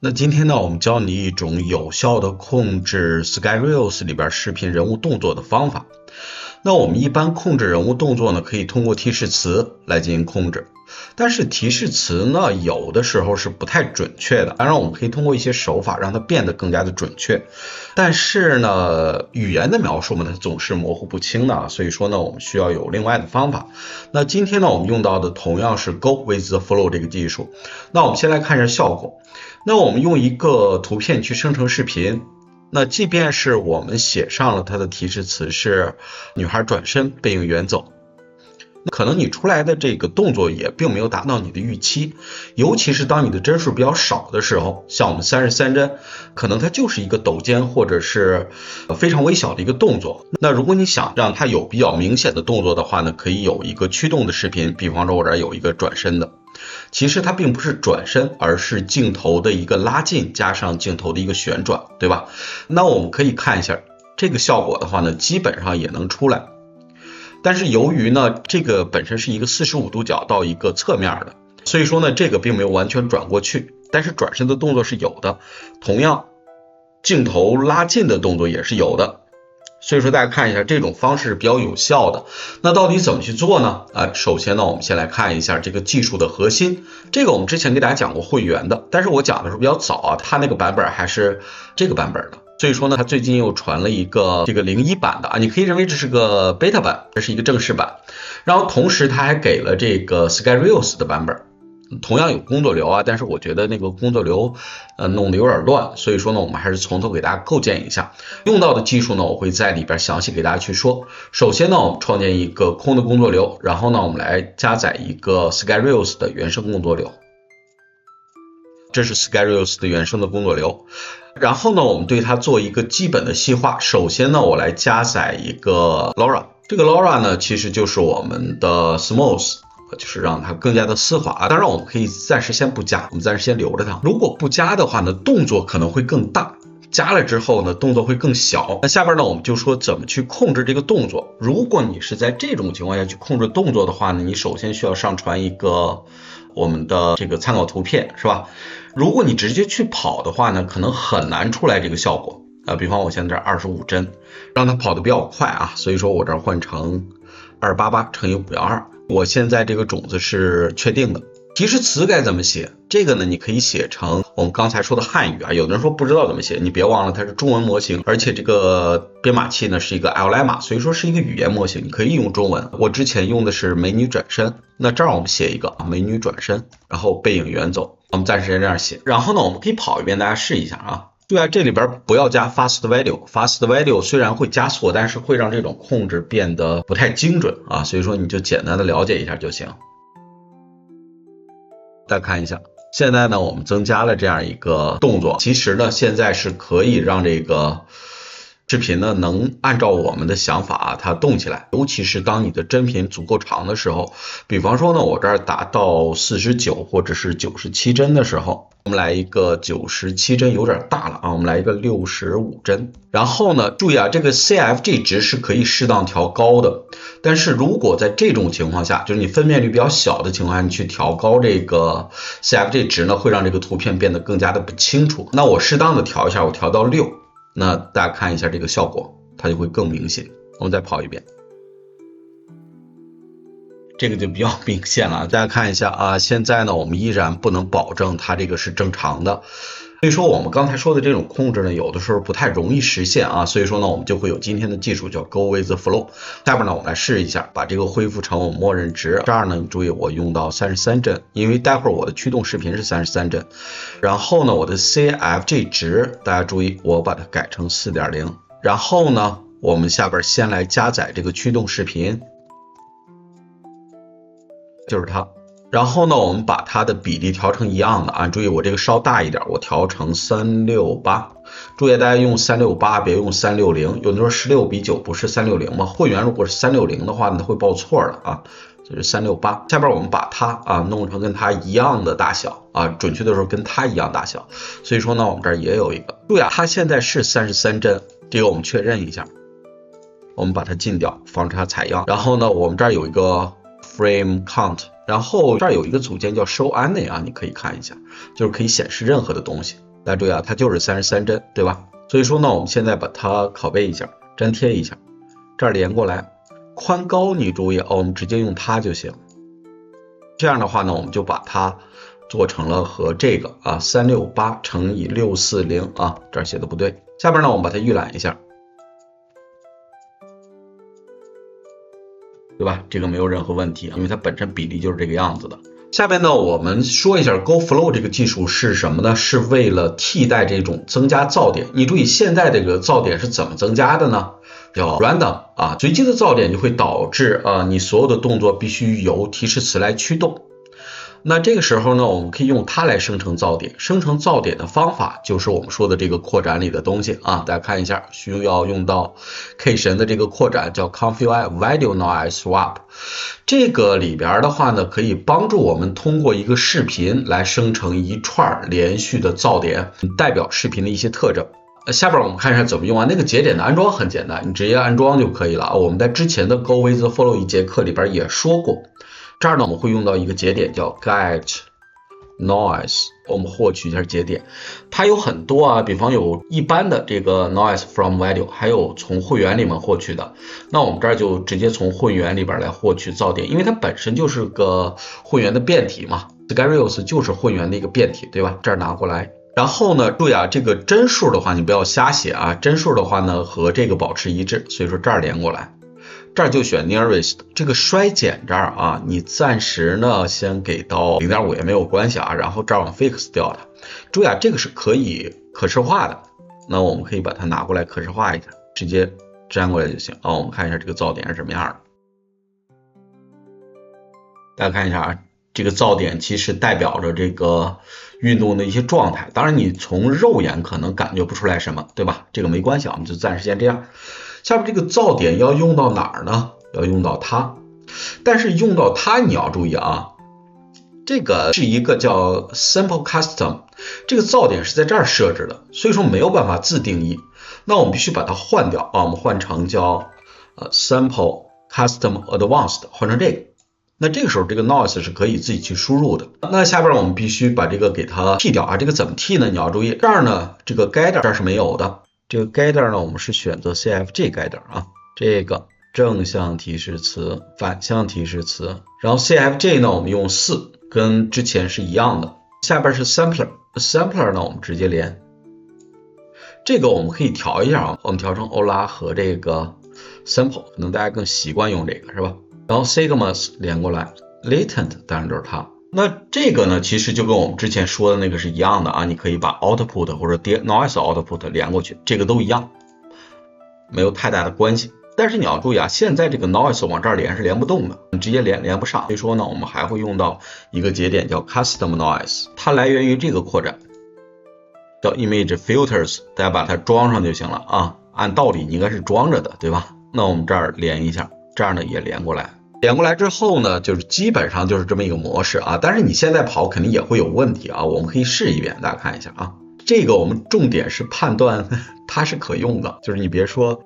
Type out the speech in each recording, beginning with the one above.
那今天呢，我们教你一种有效的控制 SkyReels 里边视频人物动作的方法。那我们一般控制人物动作呢，可以通过提示词来进行控制。但是提示词呢，有的时候是不太准确的。当然，我们可以通过一些手法让它变得更加的准确。但是呢，语言的描述嘛，它总是模糊不清的，所以说呢，我们需要有另外的方法。那今天呢，我们用到的同样是 Go with the Flow 这个技术。那我们先来看一下效果。那我们用一个图片去生成视频，那即便是我们写上了它的提示词是女孩转身背影远走，可能你出来的这个动作也并没有达到你的预期，尤其是当你的帧数比较少的时候，像我们33帧，可能它就是一个抖肩或者是非常微小的一个动作。那如果你想让它有比较明显的动作的话呢，可以有一个驱动的视频，比方说我这儿有一个转身的。其实它并不是转身，而是镜头的一个拉近加上镜头的一个旋转，对吧？那我们可以看一下这个效果的话呢，基本上也能出来。但是由于呢，这个本身是一个45度角到一个侧面的，所以说呢，这个并没有完全转过去，但是转身的动作是有的，同样镜头拉近的动作也是有的。所以说大家看一下，这种方式是比较有效的。那到底怎么去做呢？首先呢，我们先来看一下这个技术的核心。这个我们之前给大家讲过会员的，但是我讲的时候比较早啊，它那个版本还是这个版本的。所以说呢，它最近又传了一个这个01版的啊，你可以认为这是个 beta 版，这是一个正式版。然后同时它还给了这个 SkyReels 的版本。同样有工作流啊，但是我觉得那个工作流弄得有点乱，所以说呢，我们还是从头给大家构建一下。用到的技术呢，我会在里边详细给大家去说。首先呢，我们创建一个空的工作流，然后呢，我们来加载一个 SkyReels 的原生工作流。这是 SkyReels 的原生的工作流。然后呢，我们对它做一个基本的细化。首先呢，我来加载一个 LoRa， 这个 LoRa 呢，其实就是我们的 Smooth。就是让它更加的丝滑，当然我们可以暂时先不加，我们暂时先留着它。如果不加的话呢，动作可能会更大，加了之后呢，动作会更小。那下边呢，我们就说怎么去控制这个动作。如果你是在这种情况下去控制动作的话呢，你首先需要上传一个我们的这个参考图片，是吧？如果你直接去跑的话呢，可能很难出来这个效果。比方我现在这25帧，让它跑得比较快啊，所以说我这儿换成288乘以512。我现在这个种子是确定的。提示词该怎么写？这个呢，你可以写成我们刚才说的汉语啊。有的人说不知道怎么写，你别忘了它是中文模型，而且这个编码器呢是一个 Llama， 所以说是一个语言模型，你可以用中文。我之前用的是美女转身，那这儿我们写一个美女转身，然后背影远走，我们暂时这样写。然后呢，我们可以跑一遍，大家试一下啊。对啊，这里边不要加 fast value，fast value 虽然会加速，但是会让这种控制变得不太精准啊，所以说你就简单的了解一下就行。大家看一下，现在呢我们增加了这样一个动作，其实呢现在是可以让这个视频呢能按照我们的想法它动起来，尤其是当你的帧频足够长的时候，比方说呢我这儿达到49或者是97帧的时候，我们来一个97帧有点大了啊，我们来一个65帧。然后呢注意啊，这个 CFG 值是可以适当调高的，但是如果在这种情况下，就是你分辨率比较小的情况下，你去调高这个 CFG 值呢，会让这个图片变得更加的不清楚。那我适当的调一下，我调到6，那大家看一下这个效果，它就会更明显。我们再跑一遍，这个就比较明显了。大家看一下啊，现在呢我们依然不能保证它这个是正常的，所以说我们刚才说的这种控制呢，有的时候不太容易实现啊，所以说呢我们就会有今天的技术叫 Go with the Flow。 下边呢我们来试一下，把这个恢复成我们默认值。这儿呢注意我用到33帧，因为待会儿我的驱动视频是33帧。然后呢我的 CFG 值大家注意我把它改成 4.0。 然后呢我们下边先来加载这个驱动视频，就是它。然后呢我们把它的比例调成一样的啊，注意我这个稍大一点，我调成368。注意大家用368，别用360。有的说16:9不是360吗？会员如果是360的话呢，它会报错的啊，就是368。下边我们把它弄成跟它一样的大小啊，准确的时候跟它一样大小。所以说呢我们这儿也有一个，注意啊，它现在是33帧，这个我们确认一下，我们把它禁掉，防止它采样。然后呢我们这儿有一个 frame count，然后这儿有一个组件叫 show any 啊，你可以看一下，就是可以显示任何的东西。大家注意啊，它就是33帧，对吧？所以说呢，我们现在把它拷贝一下，粘贴一下，这儿连过来，宽高你注意我们直接用它就行。这样的话呢，我们就把它做成了和这个368乘以640这儿写的不对。下边呢，我们把它预览一下，对吧？这个没有任何问题，因为它本身比例就是这个样子的。下边呢，我们说一下 GoFlow 这个技术是什么呢？是为了替代这种增加噪点。你注意，现在这个噪点是怎么增加的呢？叫 random 随机的噪点就会导致你所有的动作必须由提示词来驱动。那这个时候呢，我们可以用它来生成噪点。生成噪点的方法就是我们说的这个扩展里的东西大家看一下，需要用到 K 神的这个扩展叫 Config Video Noise Swap。这个里边的话呢，可以帮助我们通过一个视频来生成一串连续的噪点，代表视频的一些特征。下边我们看一下怎么用那个节点的安装很简单，你直接安装就可以了我们在之前的 Go with the Flow 一节课里边也说过。这儿呢，我们会用到一个节点叫 Get Noise， 我们获取一下节点。它有很多比方有一般的这个 Noise from Video， 还有从会员里面获取的。那我们这儿就直接从会员里边来获取噪点，因为它本身就是个会员的变体嘛 ，Skyrios 就是会员的一个变体，对吧？这儿拿过来。然后呢，注意这个帧数的话，你不要瞎写帧数的话呢，和这个保持一致，所以说这儿连过来。这儿就选 nearest， 这个衰减这儿你暂时呢先给到 0.5 也没有关系然后这儿我们 fix 掉它。注意这个是可以可视化的，那我们可以把它拿过来可视化一下，直接粘过来就行我们看一下这个噪点是什么样的。大家看一下这个噪点其实代表着这个运动的一些状态，当然你从肉眼可能感觉不出来什么，对吧？这个没关系我们就暂时先这样。下面这个噪点要用到哪儿呢？要用到它，但是用到它你要注意这个是一个叫 Sample Custom， 这个噪点是在这儿设置的，所以说没有办法自定义，那我们必须把它换掉我们换成叫Sample Custom Advanced， 换成这个。那这个时候这个 noise 是可以自己去输入的。那下边我们必须把这个给它替掉这个怎么替呢？你要注意这儿呢，这个 Gather 这儿是没有的。这个 Gather 呢，我们是选择 CFG Gather 这个正向提示词、反向提示词，然后 CFG 呢，我们用4，跟之前是一样的。下边是 Sampler 呢，我们直接连。这个我们可以调一下我们调成欧拉和这个 Sample， 可能大家更习惯用这个是吧？然后 Sigmas 连过来 ，Latent 当然就是它。那这个呢，其实就跟我们之前说的那个是一样的你可以把 Output 或者 Noise Output 连过去，这个都一样，没有太大的关系。但是你要注意现在这个 Noise 往这儿连是连不动的，你直接连不上。所以说呢，我们还会用到一个节点叫 Custom Noise， 它来源于这个扩展叫 Image Filters， 大家把它装上就行了按道理应该是装着的，对吧？那我们这儿连一下，这儿呢也连过来。连过来之后呢，就是基本上就是这么一个模式但是你现在跑肯定也会有问题我们可以试一遍，大家看一下这个我们重点是判断它是可用的，就是你别说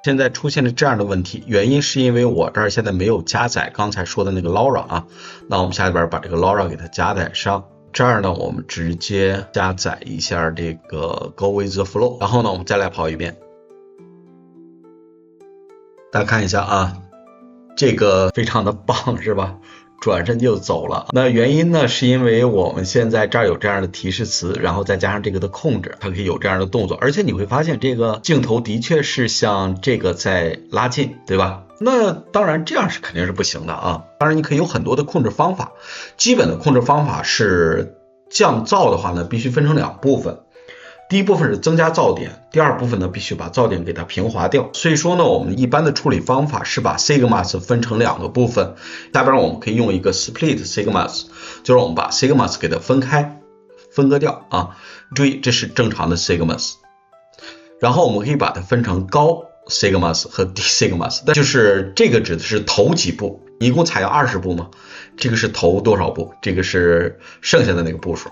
现在出现了这样的问题，原因是因为我这儿现在没有加载刚才说的那个 LoRa那我们下边把这个 LoRa 给它加载上。这儿呢，我们直接加载一下这个 Go with the Flow， 然后呢，我们再来跑一遍。大家看一下这个非常的棒是吧？转身就走了。那原因呢，是因为我们现在这儿有这样的提示词，然后再加上这个的控制，它可以有这样的动作，而且你会发现这个镜头的确是像这个在拉近，对吧？那当然这样是肯定是不行的当然你可以有很多的控制方法，基本的控制方法是降噪的话呢，必须分成2部分。第一部分是增加噪点，第二部分呢必须把噪点给它平滑掉。所以说呢，我们一般的处理方法是把 Sigmas 分成2个部分。下边我们可以用一个 Split Sigmas， 就是我们把 Sigmas 给它分开，分割掉注意这是正常的 Sigmas。然后我们可以把它分成高 Sigmas 和低 Sigmas， 但就是这个指的是头几步，一共采样20步嘛，这个是头多少步，这个是剩下的那个步数。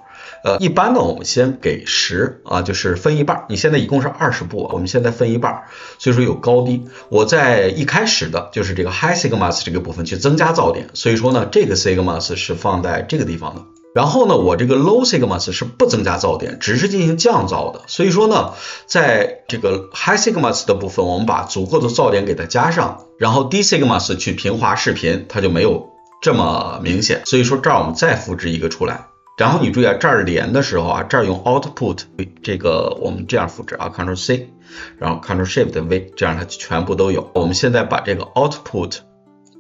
一般呢，我们先给10就是分一半。你现在一共是20步，我们现在分一半，所以说有高低。我在一开始的就是这个 High Sigmas 这个部分去增加噪点，所以说呢，这个 Sigmas 是放在这个地方的。然后呢，我这个 low sigmas 是不增加噪点，只是进行降噪的。所以说呢，在这个 high sigmas 的部分，我们把足够的噪点给它加上，然后低 sigmas 去平滑视频，它就没有这么明显。所以说这儿我们再复制一个出来。然后你注意啊，这儿连的时候啊，这儿用 output 这个我们这样复制啊 ，Ctrl C， 然后 Ctrl Shift V， 这样它全部都有。我们现在把这个 output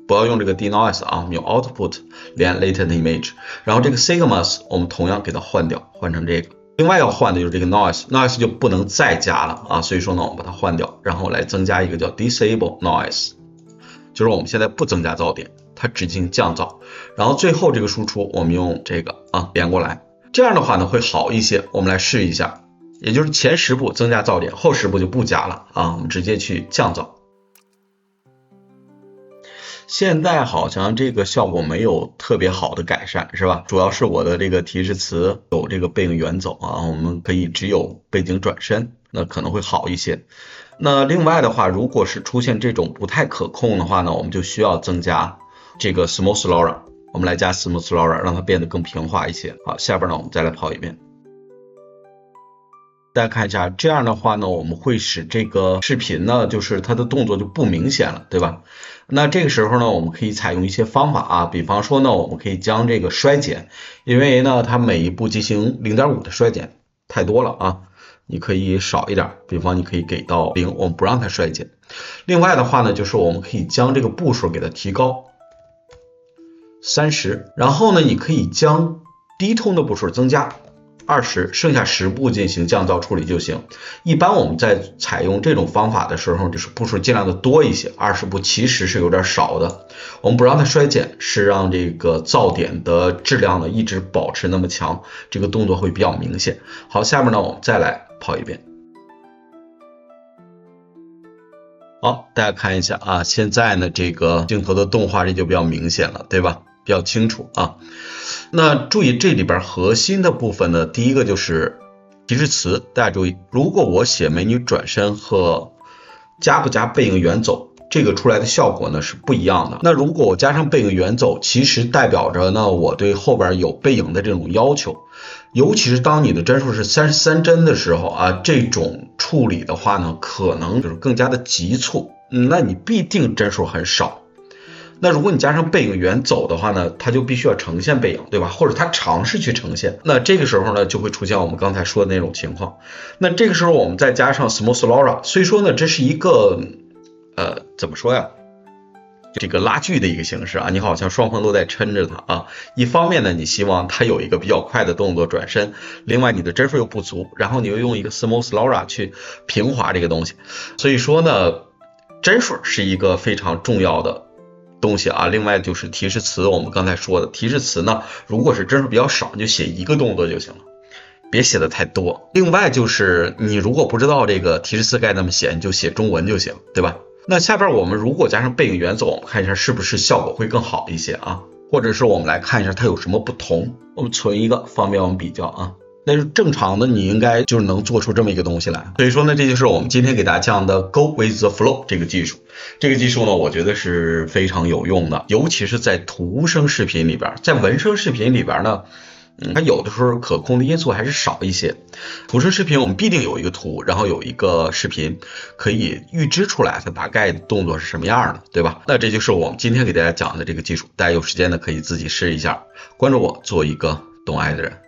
不要用这个 denoise 啊，我们用 output 连 latent image， 然后这个 sigmas 我们同样给它换掉，换成这个。另外要换的就是这个 noise 就不能再加了啊，所以说呢，我们把它换掉，然后来增加一个叫 disable noise， 就是我们现在不增加噪点，它只进行降噪。然后最后这个输出我们用这个啊连过来，这样的话呢会好一些。我们来试一下，也就是前10步增加噪点，后10步就不加了啊，我们直接去降噪。现在好像这个效果没有特别好的改善，是吧？主要是我的这个提示词有这个背影远走啊，我们可以只有背景转身，那可能会好一些。那另外的话，如果是出现这种不太可控的话呢，我们就需要增加这个 smooth LoRa， 我们来加 smooth LoRa， 让它变得更平滑一些。好，下边呢我们再来跑一遍。大家看一下，这样的话呢，我们会使这个视频呢，就是它的动作就不明显了，对吧？那这个时候呢，我们可以采用一些方法啊，比方说呢，我们可以将这个衰减，因为呢，它每一步进行 0.5 的衰减，太多了啊，你可以少一点，比方你可以给到0，我们不让它衰减。另外的话呢，就是我们可以将这个步数给它提高30，然后呢，你可以将低通的步数增加20，剩下10步进行降噪处理就行。一般我们在采用这种方法的时候，就是步数尽量的多一些，20步其实是有点少的。我们不让它衰减，是让这个噪点的质量呢一直保持那么强，这个动作会比较明显。好，下面呢我们再来跑一遍。好，大家看一下啊，现在呢这个镜头的动画这就比较明显了，对吧？比较清楚啊。那注意这里边核心的部分呢，第一个就是提示词，大家注意，如果我写美女转身和加不加背影远走，这个出来的效果呢是不一样的。那如果我加上背影远走，其实代表着呢我对后边有背影的这种要求，尤其是当你的帧数是33帧的时候啊，这种处理的话呢，可能就是更加的急促，那你必定帧数很少。那如果你加上背影远走的话呢，它就必须要呈现背影，对吧？或者它尝试去呈现，那这个时候呢就会出现我们刚才说的那种情况。那这个时候我们再加上 smooth LoRa， 虽说呢这是一个怎么说呀，这个拉锯的一个形式啊，你好像双方都在抻着它啊。一方面呢你希望它有一个比较快的动作转身，另外你的帧数又不足，然后你又用一个 smooth LoRa 去平滑这个东西，所以说呢帧数是一个非常重要的东西啊。另外就是提示词，我们刚才说的提示词呢，如果是帧数比较少，你就写一个动作就行了，别写的太多。另外就是你如果不知道这个提示词该怎么写，你就写中文就行，对吧？那下边我们如果加上背影远走，我们看一下是不是效果会更好一些啊？或者是我们来看一下它有什么不同，我们存一个方便我们比较啊。那是正常的，你应该就是能做出这么一个东西来。所以说呢，这就是我们今天给大家讲的 Go with the flow 这个技术。这个技术呢，我觉得是非常有用的，尤其是在图生视频里边，在文生视频里边呢，它有的时候可控的因素还是少一些。图生视频我们必定有一个图，然后有一个视频可以预知出来它大概的动作是什么样的，对吧？那这就是我们今天给大家讲的这个技术，大家有时间呢可以自己试一下。关注我，做一个懂爱的人。